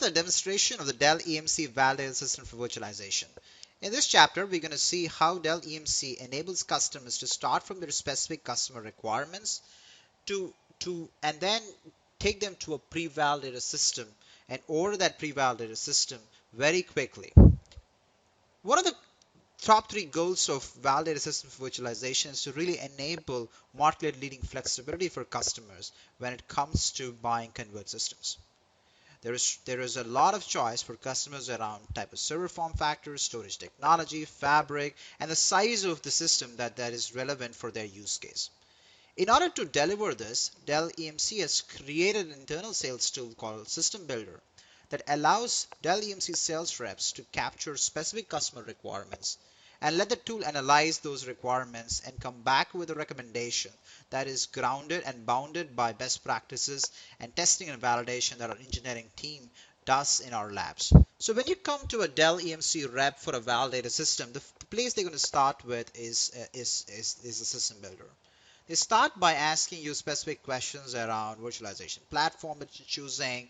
to the demonstration of the Dell EMC validated system for virtualization. In this chapter, we're going to see how Dell EMC enables customers to start from their specific customer requirements and then take them to a pre-validated system and order that pre-validated system very quickly. One of the top three goals of validated system for virtualization is to really enable market-leading flexibility for customers when it comes to buying converged systems. There is a lot of choice for customers around type of server form factors, storage technology, fabric, and the size of the system that is relevant for their use case. In order to deliver this, Dell EMC has created an internal sales tool called System Builder that allows Dell EMC sales reps to capture specific customer requirements and let the tool analyze those requirements and come back with a recommendation that is grounded and bounded by best practices and testing and validation that our engineering team does in our labs. So when you come to a Dell EMC rep for a validated system, the place they're going to start with is the System Builder. They start by asking you specific questions around virtualization platform that you're choosing,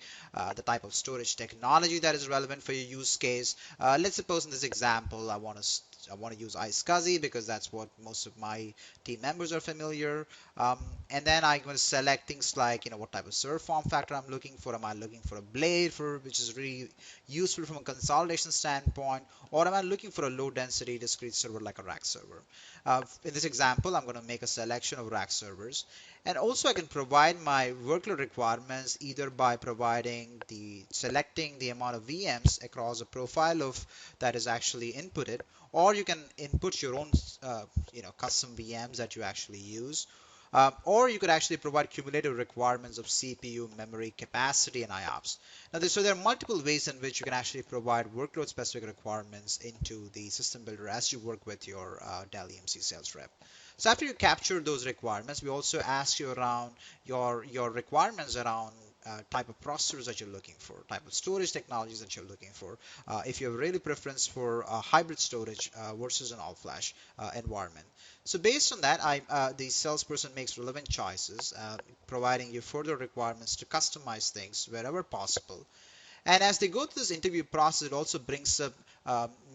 the type of storage technology that is relevant for your use case. Let's suppose in this example, I want to use iSCSI because that's what most of my team members are familiar. And then I'm going to select things like, what type of server form factor I'm looking for. Am I looking for a blade which is really useful from a consolidation standpoint, or am I looking for a low density discrete server like a rack server? In this example, I'm going to make a selection of rack servers, and also I can provide my workload requirements either by selecting the amount of VMs across a profile of that is actually inputted, or you can input your own custom VMs that you actually use. Or you could actually provide cumulative requirements of CPU, memory, capacity, and IOPS. So there are multiple ways in which you can actually provide workload-specific requirements into the System Builder as you work with your Dell EMC sales rep. So after you capture those requirements, we also ask you around your requirements around type of processors that you're looking for, type of storage technologies that you're looking for, if you have really preference for hybrid storage versus an all-flash environment. So based on that, the salesperson makes relevant choices, providing you further requirements to customize things wherever possible. And as they go through this interview process, it also brings up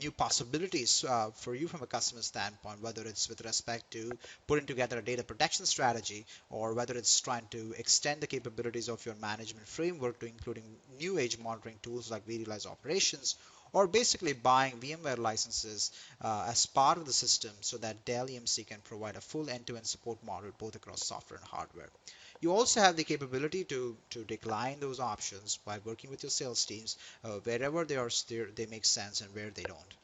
new possibilities for you from a customer standpoint, whether it's with respect to putting together a data protection strategy, or whether it's trying to extend the capabilities of your management framework to including new age monitoring tools like Virtualization operations, or basically buying VMware licenses as part of the system so that Dell EMC can provide a full end-to-end support model both across software and hardware. You also have the capability to decline those options by working with your sales teams wherever they make sense and where they don't.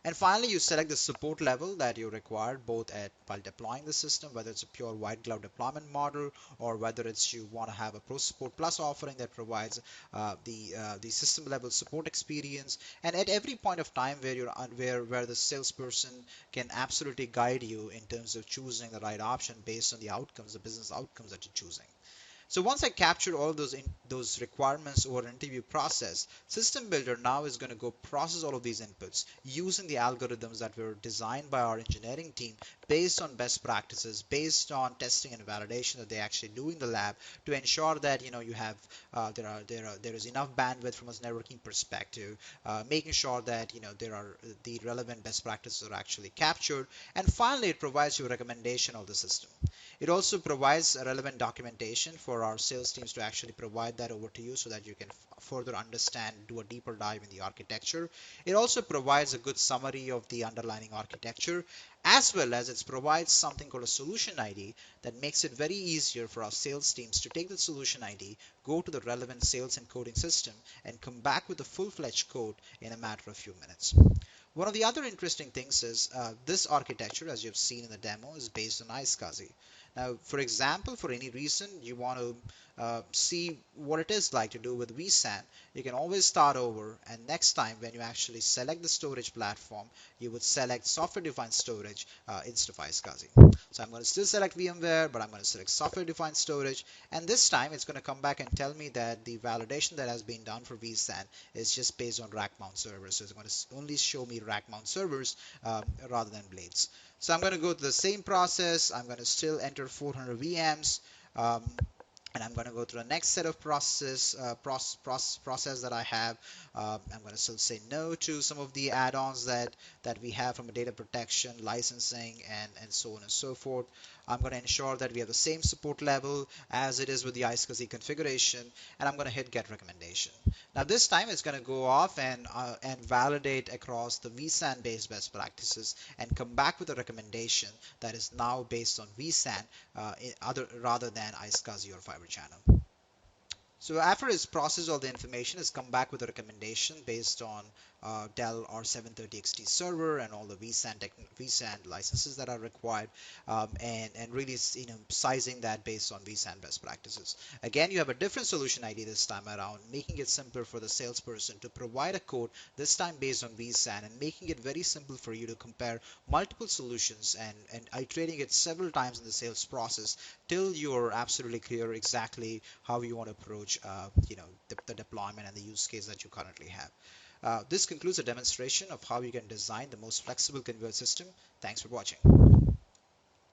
And finally, you select the support level that you require both while deploying the system, whether it's a pure white glove deployment model or whether it's you want to have a Pro Support Plus offering that provides the system level support experience. And at every point of time where the salesperson can absolutely guide you in terms of choosing the right option based on the business outcomes that you're choosing. So once I captured all of those requirements over an interview process, System Builder now is going to go process all of these inputs using the algorithms that were designed by our engineering team based on best practices, based on testing and validation that they actually do in the lab to ensure that you have there is enough bandwidth from a networking perspective, making sure that there are the relevant best practices are actually captured, and finally it provides you a recommendation of the system. It also provides relevant documentation for our sales teams to actually provide that over to you so that you can further understand, do a deeper dive in the architecture. It also provides a good summary of the underlying architecture, as well as it provides something called a solution ID that makes it very easier for our sales teams to take the solution ID, go to the relevant sales and coding system, and come back with a full-fledged code in a matter of a few minutes. One of the other interesting things is this architecture, as you've seen in the demo, is based on iSCSI. Now, for example, for any reason you want to see what it is like to do with vSAN, you can always start over, and next time when you actually select the storage platform, you would select software-defined storage instead of iSCSI. So I'm going to still select VMware, but I'm going to select software-defined storage, and this time it's going to come back and tell me that the validation that has been done for vSAN is just based on rack mount servers. So it's going to only show me rack mount servers rather than blades. So I'm going to go through the same process. I'm going to still enter 400 VMs. And I'm going to go through the next set of process that I have. I'm going to still say no to some of the add-ons that we have from a data protection, licensing, and so on and so forth. I'm going to ensure that we have the same support level as it is with the iSCSI configuration, and I'm going to hit get recommendation. Now this time it's going to go off and validate across the vSAN based best practices and come back with a recommendation that is now based on vSAN rather than iSCSI or Fiber Channel. So after it's processed all the information, it's come back with a recommendation based on Dell R730XT server and all the vSAN licenses that are required, and really sizing that based on vSAN best practices. Again, you have a different solution ID this time around, making it simpler for the salesperson to provide a code this time based on vSAN and making it very simple for you to compare multiple solutions and iterating it several times in the sales process till you're absolutely clear exactly how you want to approach the deployment and the use case that you currently have. This concludes a demonstration of how you can design the most flexible converged system. Thanks for watching.